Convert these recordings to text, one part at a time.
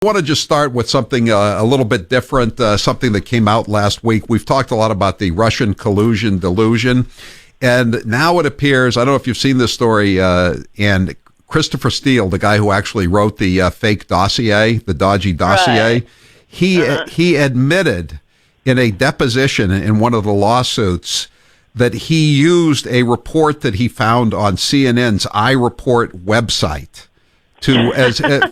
I want to just start with something a little bit different, something that came out last week. We've talked a lot about the Russian collusion delusion, and now it appears, I don't know if you've seen this story, and Christopher Steele, the guy who actually wrote the fake dossier, the dodgy dossier, right. he admitted in a deposition in one of the lawsuits that he used a report that he found on CNN's iReport website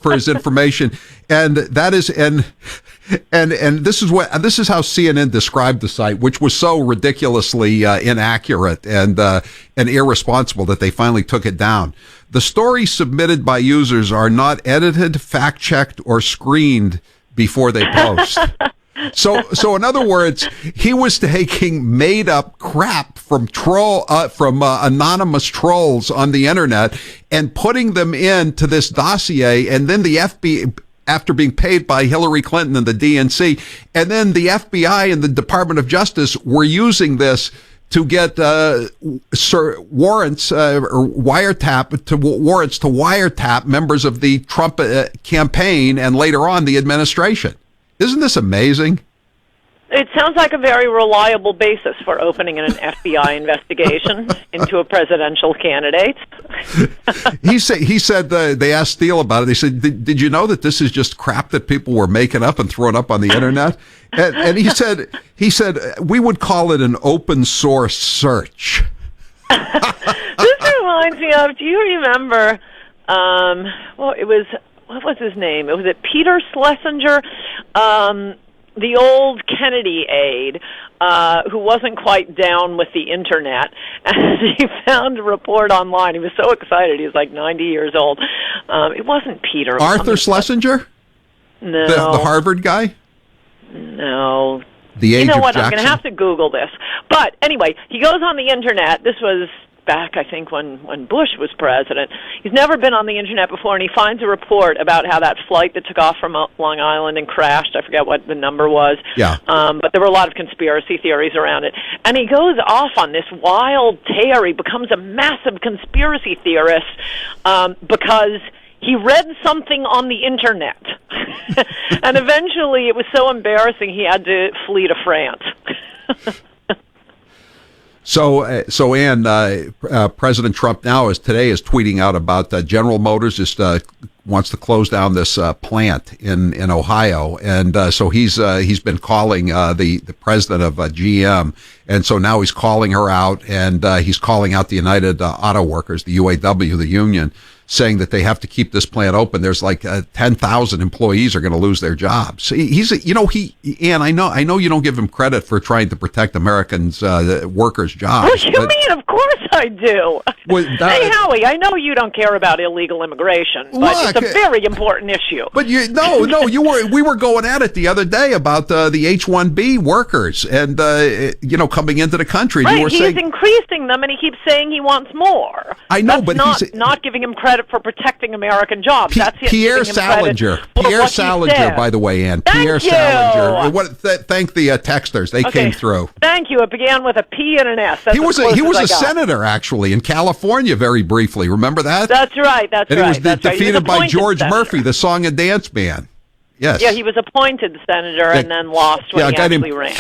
for his information, and that is and this is how CNN described the site, which was so ridiculously inaccurate and irresponsible that they finally took it down. The stories submitted by users are not edited, fact-checked, or screened before they post. So in other words, he was taking made-up crap from anonymous trolls on the internet and putting them into this dossier, and then the FBI, after being paid by Hillary Clinton and the DNC, and then the FBI and the Department of Justice were using this to get warrants or warrants to wiretap members of the Trump campaign and later on the administration. Isn't this amazing? It sounds like a very reliable basis for opening an FBI investigation into a presidential candidate. He said they asked Steele about it. They said, "Did you know that this is just crap that people were making up and throwing up on the internet?" And he said we would call it an open source search. This reminds me of. Do you remember? What was his name? Was it Peter Schlesinger? The old Kennedy aide who wasn't quite down with the internet, and he found a report online. He was so excited. He was like 90 years old. It wasn't Peter. Arthur Schlesinger? No. The Harvard guy? No. The age You know of what? Jackson? I'm going to have to Google this. But anyway, he goes on the internet. This was back, I think, when Bush was president. He's never been on the internet before, and he finds a report about how that flight that took off from Long Island and crashed, I forget what the number was, Yeah. But there were a lot of conspiracy theories around it. And he goes off on this wild tear. He becomes a massive conspiracy theorist because he read something on the internet. And eventually it was so embarrassing he had to flee to France. So Ann, President Trump now today is tweeting out about General Motors just wants to close down this plant in Ohio, and so he's been calling the president of GM, and so now he's calling her out, and he's calling out the United Auto Workers, the UAW, the union, saying that they have to keep this plant open. There's like 10,000 employees are going to lose their jobs. Ann, I know you don't give him credit for trying to protect Americans, workers' jobs. What do you mean? Of course I do. Hey, Howie, I know you don't care about illegal immigration, but it's a very important issue. But we were going at it the other day about the H-1B workers and coming into the country. Right, You were he's saying, increasing them, and he keeps saying he wants more. I know, That's but he's not giving him credit for protecting American jobs. That's Pierre giving him credit Salinger. for Pierre what he Salinger, said. by the way, Ann. Thank Pierre you. Salinger. Thank the texters. They came through. Thank you. It began with a P and an S. That's He was a senator, actually, in California very briefly. Remember that? That's right. And he was defeated by George Murphy, the song and dance man. Yes. Yeah, he was appointed senator and then lost when he actually ran.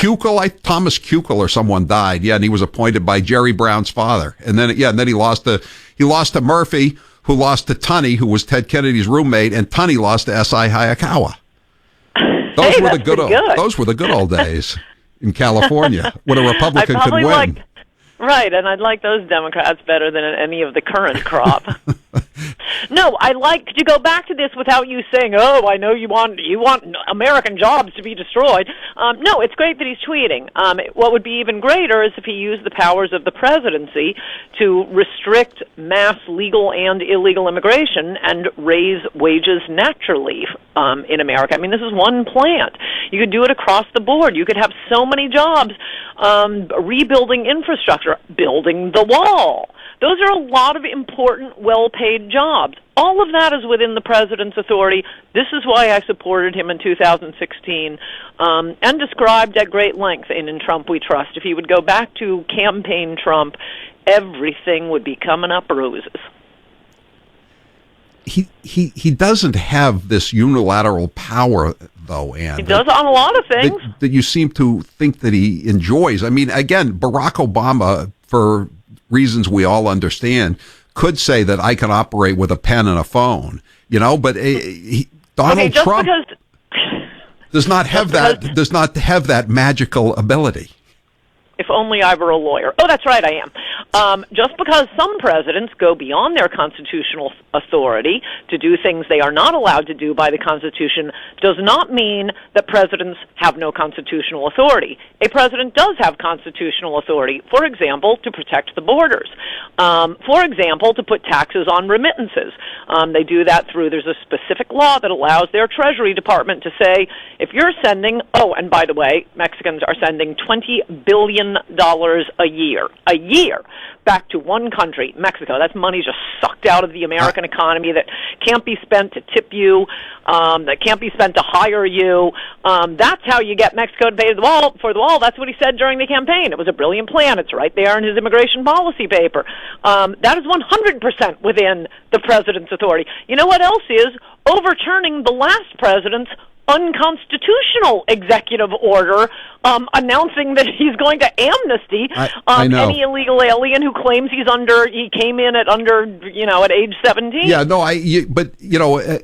Thomas Kuchel or someone died. Yeah, and he was appointed by Jerry Brown's father. And then he lost to Murphy, who lost to Tunney, who was Ted Kennedy's roommate, and Tunney lost to S.I. Hayakawa. Those were the good old days in California when a Republican could win. Right, and I'd like those Democrats better than any of the current crop. No, could you go back to this without you saying, "Oh, I know you want American jobs to be destroyed." No, it's great that he's tweeting. What would be even greater is if he used the powers of the presidency to restrict mass legal and illegal immigration and raise wages naturally in America. I mean, this is one plant. You could do it across the board. You could have so many jobs rebuilding infrastructure, building the wall. Those are a lot of important, well-paid jobs. All of that is within the president's authority. This is why I supported him in 2016 and described at great length in Trump We Trust. If he would go back to campaign Trump, everything would be coming up roses. he doesn't have this unilateral power, though, Ann. He does on a lot of things. That you seem to think that he enjoys. I mean, again, Barack Obama, for reasons we all understand, could say that I can operate with a pen and a phone, but Donald Trump does not have that magical ability. If only I were a lawyer. Oh, that's right, I am. Just because some presidents go beyond their constitutional authority to do things they are not allowed to do by the Constitution does not mean that presidents have no constitutional authority. A president does have constitutional authority, for example, to protect the borders. For example, to put taxes on remittances. They do that there's a specific law that allows their Treasury Department to say, if you're sending, and by the way, Mexicans are sending $20 billion a year back to one country, Mexico. That's money just sucked out of the American economy that can't be spent to tip you, that can't be spent to hire you. That's how you get Mexico to pay for the wall. That's what he said during the campaign. It was a brilliant plan. It's right there in his immigration policy paper. That is 100% within the president's authority. You know what else is? Overturning the last president's unconstitutional executive order announcing that he's going to amnesty any illegal alien who claims he came in at age 17. Yeah, no,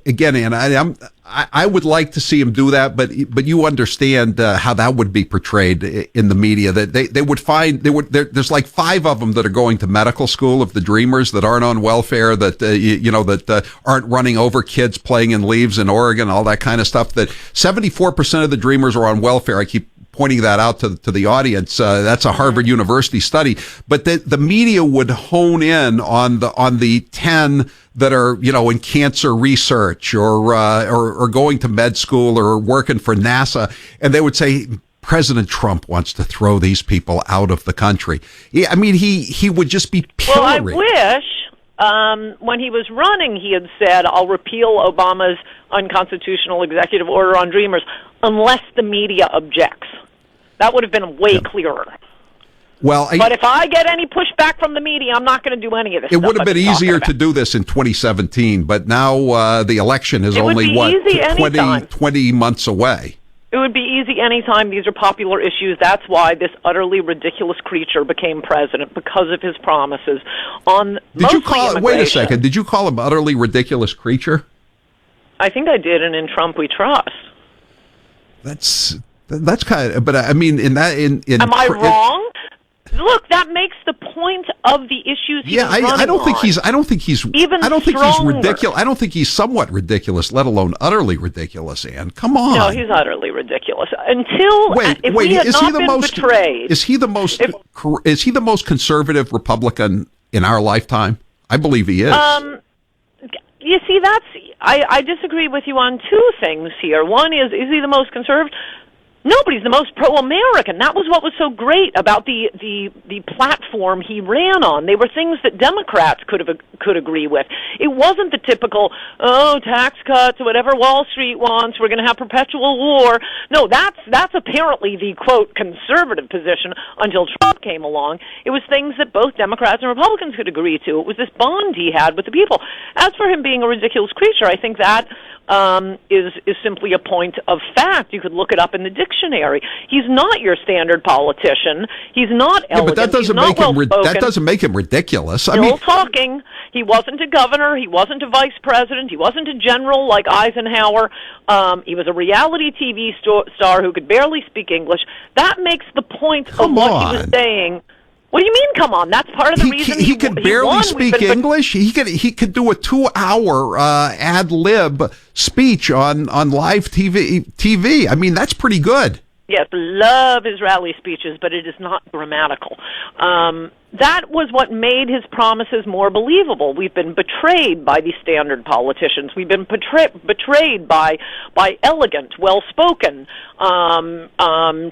again, Ann, I would like to see him do that, but you understand how that would be portrayed in the media. That they would find there's like 5 of them that are going to medical school of the Dreamers that aren't on welfare, that aren't running over kids playing in leaves in Oregon, all that kind of stuff. That 74% of the Dreamers are on welfare. I keep pointing that out to the audience. That's a Harvard University study. But the media would hone in on the 10 that are, in cancer research or going to med school or working for NASA, and they would say President Trump wants to throw these people out of the country. Yeah, I mean, he would just be pilloried. Well, I wish when he was running, he had said, "I'll repeal Obama's unconstitutional executive order on Dreamers unless the media objects." That would have been way clearer. Well, but if I get any pushback from the media, I'm not going to do any of this. It would have been easier to do this in 2017, but now the election is only 20 months away. It would be easy anytime. These are popular issues. That's why this utterly ridiculous creature became president, because of his promises on immigration. Wait a second. Did you call him utterly ridiculous creature? I think I did, and in Trump we trust. That's kind of, but I mean, am I wrong? Look, that makes the point of the issues. I don't think he's ridiculous. I don't think he's somewhat ridiculous, let alone utterly ridiculous. Ann, come on. No, he's utterly ridiculous. If he had not been betrayed, is he the most conservative Republican in our lifetime? I believe he is. You see, I disagree with you on 2 things here. One is he the most conservative? Nobody's the most pro-American. That was what was so great about the platform he ran on. They were things that Democrats could agree with. It wasn't the typical, tax cuts, whatever Wall Street wants, we're going to have perpetual war. No, that's apparently the, quote, conservative position until Trump came along. It was things that both Democrats and Republicans could agree to. It was this bond he had with the people. As for him being a ridiculous creature, I think that is simply a point of fact. You could look it up in the dictionary. He's not your standard politician. He's not elegant. But that doesn't make him ridiculous. Still talking. He wasn't a governor. He wasn't a vice president. He wasn't a general like Eisenhower. He was a reality TV star who could barely speak English. That makes the point of what he was saying. What do you mean, come on? That's part of the reason he could barely speak English. He could do a 2-hour ad lib speech on live TV. I mean, that's pretty good. Yes, love his rally speeches, but it is not grammatical. That was what made his promises more believable. We've been betrayed by these standard politicians. We've been betrayed by elegant, well-spoken,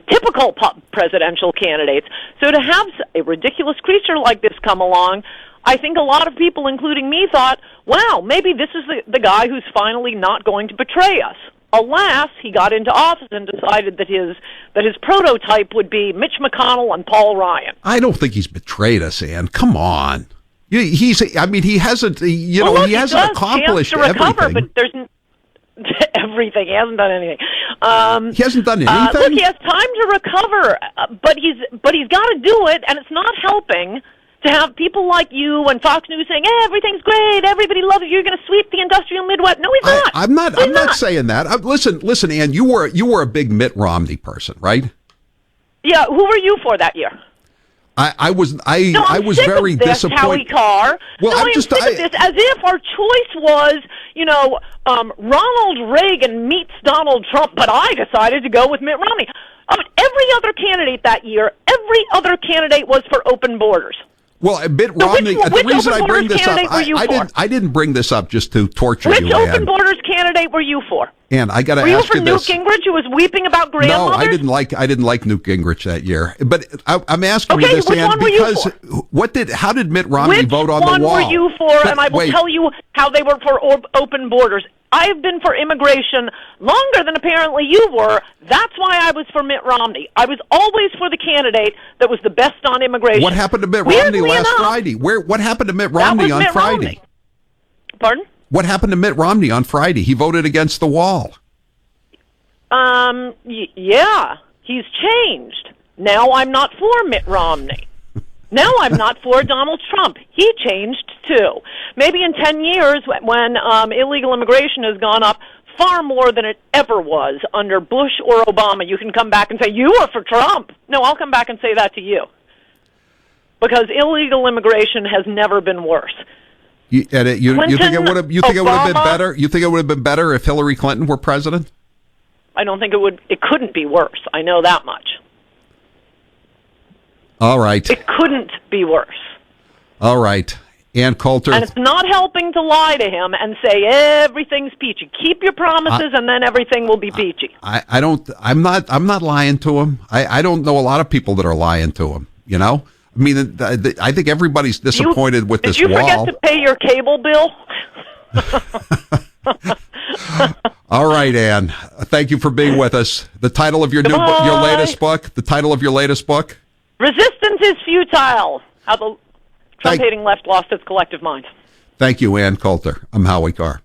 typical presidential candidates. So to have a ridiculous creature like this come along, I think a lot of people, including me, thought, wow, maybe this is the guy who's finally not going to betray us. Alas, he got into office and decided that his prototype would be Mitch McConnell and Paul Ryan. I don't think he's betrayed us, Ann. Come on. I mean, he hasn't. You know, Well, look, he hasn't does accomplished chance to recover, everything. but there's everything. He hasn't done anything. He hasn't done anything. Look, he has time to recover, but he's got to do it, and it's not helping to have people like you and Fox News saying, everything's great, everybody loves you, you're going to sweep the industrial Midwest. No, he's not. I'm not saying that. Listen, Ann, you were a big Mitt Romney person, right? Yeah, who were you for that year? I was sick very of this, disappointed. Howie Carr. Well, I'm sick of this, as if our choice was, Ronald Reagan meets Donald Trump, but I decided to go with Mitt Romney. Every other candidate that year, every other candidate was for open borders. Well, Mitt Romney. The reason I bring this up, I didn't bring this up just to torture you, Which open borders candidate were you for? And I got to Were ask you for Newt Gingrich, who was weeping about grandmothers? No, I didn't like Newt Gingrich that year. But I'm asking you this, which Ann, one were you because how did Mitt Romney vote on the wall? Which one were you for? And I will tell you how they were for open borders. I've been for immigration longer than apparently you were. That's why I was for Mitt Romney. I was always for the candidate that was the best on immigration. What happened to Mitt Romney last Friday? What happened to Mitt Romney on Friday? Romney. Pardon? What happened to Mitt Romney on Friday? He voted against the wall. Yeah, he's changed. Now I'm not for Mitt Romney. Now I'm not for Donald Trump. He changed too. Maybe in 10 years, when illegal immigration has gone up far more than it ever was under Bush or Obama, you can come back and say, you were for Trump. No, I'll come back and say that to you. Because illegal immigration has never been worse. You think it would have been better? You think it would have been better if Hillary Clinton were president? I don't think it would. It couldn't be worse. I know that much. All right. It couldn't be worse. All right. Ann Coulter. And it's not helping to lie to him and say everything's peachy. Keep your promises, and then everything will be peachy. I'm not lying to him. I don't know a lot of people that are lying to him. You know. I mean, I think everybody's disappointed with this wall. Did you forget to pay your cable bill? All right, Ann. Thank you for being with us. The title of your latest book. The title of your latest book. Resistance is futile. How the Trump-hating left lost its collective mind. Thank you, Ann Coulter. I'm Howie Carr.